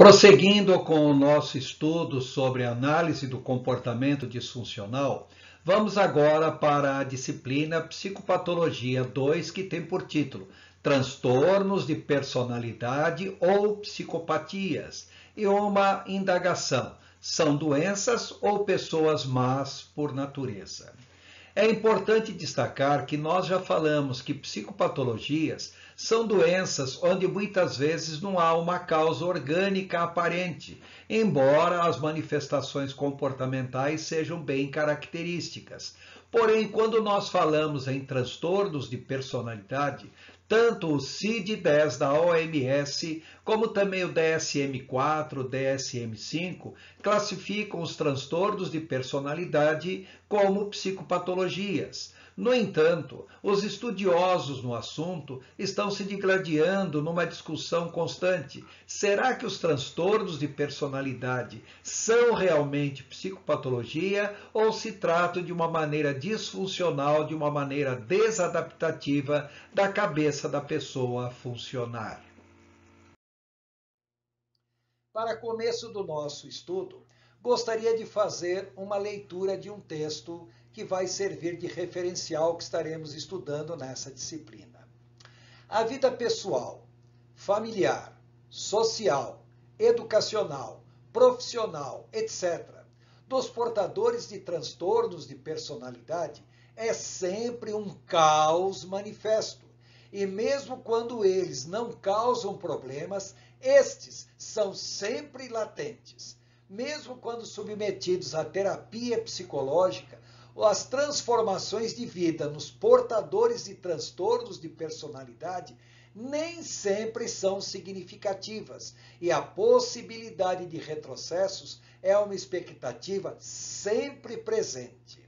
Prosseguindo com o nosso estudo sobre análise do comportamento disfuncional, vamos agora para a disciplina Psicopatologia 2, que tem por título Transtornos de Personalidade ou Psicopatias, e uma indagação: são doenças ou pessoas más por natureza? É importante destacar que nós já falamos que psicopatologias são doenças onde muitas vezes não há uma causa orgânica aparente, embora as manifestações comportamentais sejam bem características. Porém, quando nós falamos em transtornos de personalidade, tanto o CID-10 da OMS, como também o DSM-4, DSM-5, classificam os transtornos de personalidade como psicopatologias. No entanto, os estudiosos no assunto estão se digladiando numa discussão constante. Será que os transtornos de personalidade são realmente psicopatologia ou se trata de uma maneira disfuncional, de uma maneira desadaptativa da cabeça da pessoa funcionar? Para começo do nosso estudo, gostaria de fazer uma leitura de um texto que vai servir de referencial que estaremos estudando nessa disciplina. A vida pessoal, familiar, social, educacional, profissional, etc., dos portadores de transtornos de personalidade é sempre um caos manifesto. E mesmo quando eles não causam problemas, estes são sempre latentes. Mesmo quando submetidos à terapia psicológica, as transformações de vida nos portadores de transtornos de personalidade nem sempre são significativas e a possibilidade de retrocessos é uma expectativa sempre presente.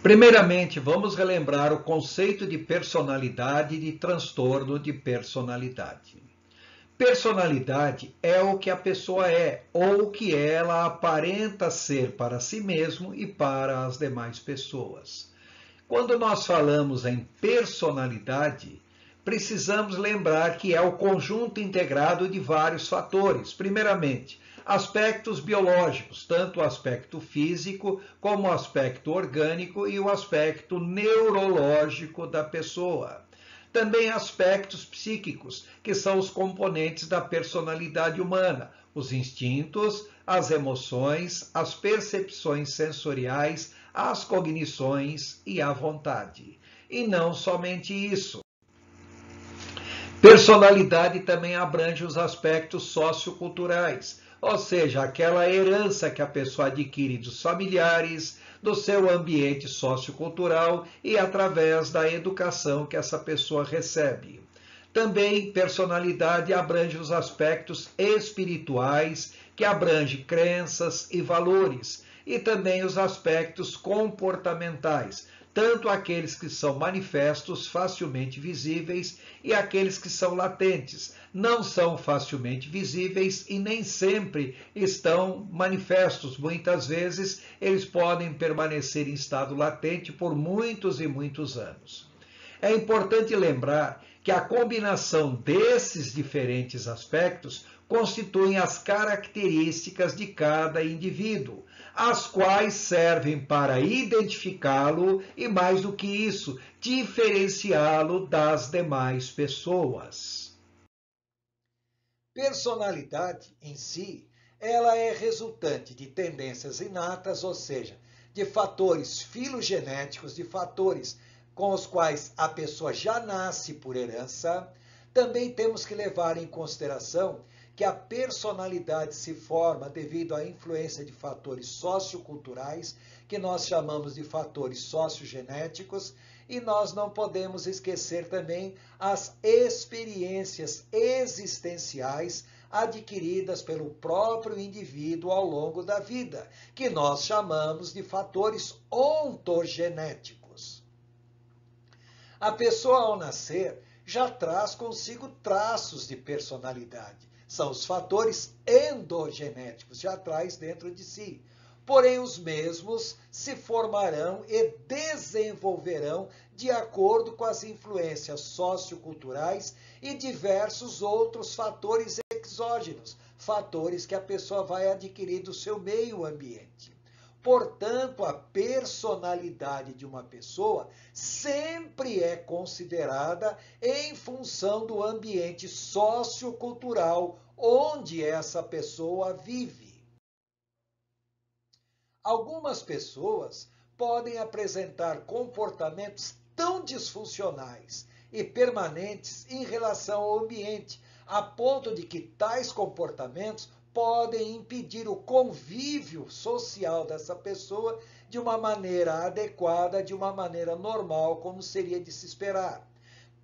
Primeiramente, vamos relembrar o conceito de personalidade e de transtorno de personalidade. Personalidade é o que a pessoa é, ou o que ela aparenta ser para si mesmo e para as demais pessoas. Quando nós falamos em personalidade, precisamos lembrar que é o conjunto integrado de vários fatores. Primeiramente, aspectos biológicos, tanto o aspecto físico como o aspecto orgânico e o aspecto neurológico da pessoa. Também aspectos psíquicos, que são os componentes da personalidade humana, os instintos, as emoções, as percepções sensoriais, as cognições e a vontade. E não somente isso. Personalidade também abrange os aspectos socioculturais, ou seja, aquela herança que a pessoa adquire dos familiares, do seu ambiente sociocultural e através da educação que essa pessoa recebe. Também personalidade abrange os aspectos espirituais, que abrange crenças e valores, e também os aspectos comportamentais, tanto aqueles que são manifestos, facilmente visíveis, e aqueles que são latentes, não são facilmente visíveis e nem sempre estão manifestos. Muitas vezes eles podem permanecer em estado latente por muitos e muitos anos. É importante lembrar que a combinação desses diferentes aspectos constituem as características de cada indivíduo, as quais servem para identificá-lo e, mais do que isso, diferenciá-lo das demais pessoas. Personalidade em si, ela é resultante de tendências inatas, ou seja, de fatores filogenéticos, de fatores com os quais a pessoa já nasce por herança. Também temos que levar em consideração que a personalidade se forma devido à influência de fatores socioculturais, que nós chamamos de fatores sociogenéticos, e nós não podemos esquecer também as experiências existenciais adquiridas pelo próprio indivíduo ao longo da vida, que nós chamamos de fatores ontogenéticos. A pessoa, ao nascer, já traz consigo traços de personalidade. São os fatores endogenéticos, já traz dentro de si. Porém, os mesmos se formarão e desenvolverão de acordo com as influências socioculturais e diversos outros fatores exógenos, fatores que a pessoa vai adquirir do seu meio ambiente. Portanto, a personalidade de uma pessoa sempre é considerada em função do ambiente sociocultural onde essa pessoa vive. Algumas pessoas podem apresentar comportamentos tão disfuncionais e permanentes em relação ao ambiente, a ponto de que tais comportamentos podem impedir o convívio social dessa pessoa de uma maneira adequada, de uma maneira normal, como seria de se esperar.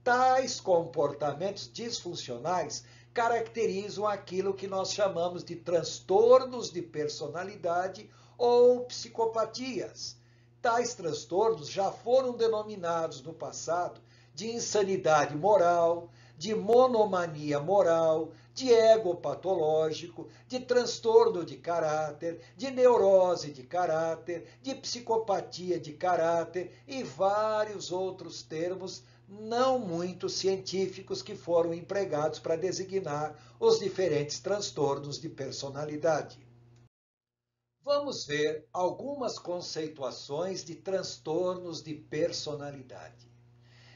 Tais comportamentos disfuncionais caracterizam aquilo que nós chamamos de transtornos de personalidade ou psicopatias. Tais transtornos já foram denominados no passado de insanidade moral, de monomania moral, de ego patológico, de transtorno de caráter, de neurose de caráter, de psicopatia de caráter e vários outros termos não muito científicos que foram empregados para designar os diferentes transtornos de personalidade. Vamos ver algumas conceituações de transtornos de personalidade.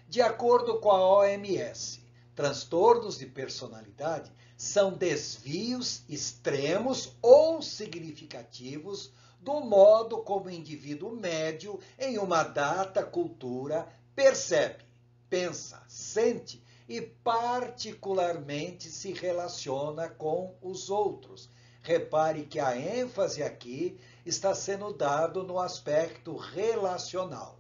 De acordo com a OMS, transtornos de personalidade são desvios extremos ou significativos do modo como o indivíduo médio, em uma dada cultura, percebe, pensa, sente e particularmente se relaciona com os outros. Repare que a ênfase aqui está sendo dado no aspecto relacional.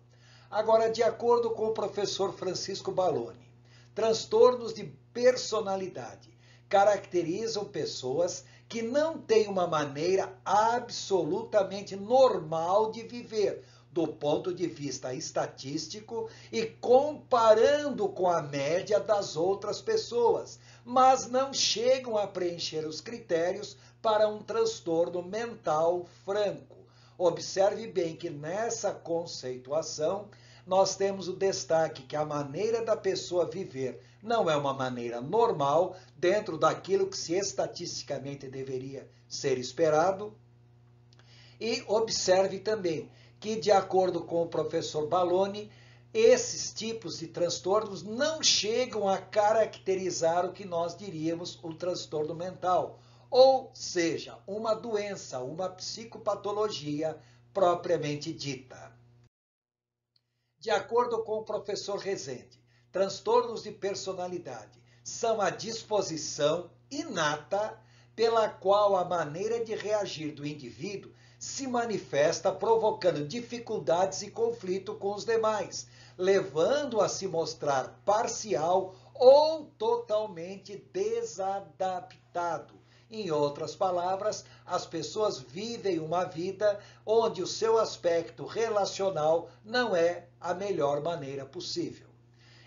Agora, de acordo com o professor Francisco Balloni, transtornos de personalidade caracterizam pessoas que não têm uma maneira absolutamente normal de viver, do ponto de vista estatístico e comparando com a média das outras pessoas, mas não chegam a preencher os critérios para um transtorno mental franco. Observe bem que nessa conceituação nós temos o destaque que a maneira da pessoa viver não é uma maneira normal dentro daquilo que se estatisticamente deveria ser esperado. E observe também que, de acordo com o professor Balloni, esses tipos de transtornos não chegam a caracterizar o que nós diríamos um transtorno mental, ou seja, uma doença, uma psicopatologia propriamente dita. De acordo com o professor Rezende, transtornos de personalidade são a disposição inata pela qual a maneira de reagir do indivíduo se manifesta provocando dificuldades e conflito com os demais, levando a se mostrar parcial ou totalmente desadaptado. Em outras palavras, as pessoas vivem uma vida onde o seu aspecto relacional não é a melhor maneira possível.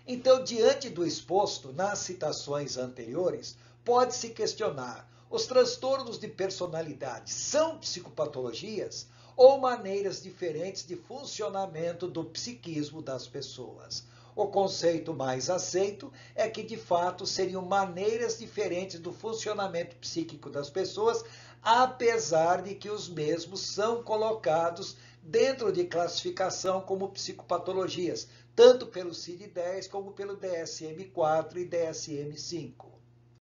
Então, diante do exposto nas citações anteriores, pode-se questionar: os transtornos de personalidade são psicopatologias ou maneiras diferentes de funcionamento do psiquismo das pessoas? O conceito mais aceito é que, de fato, seriam maneiras diferentes do funcionamento psíquico das pessoas, apesar de que os mesmos são colocados dentro de classificação como psicopatologias, tanto pelo CID-10 como pelo DSM-4 e DSM-5.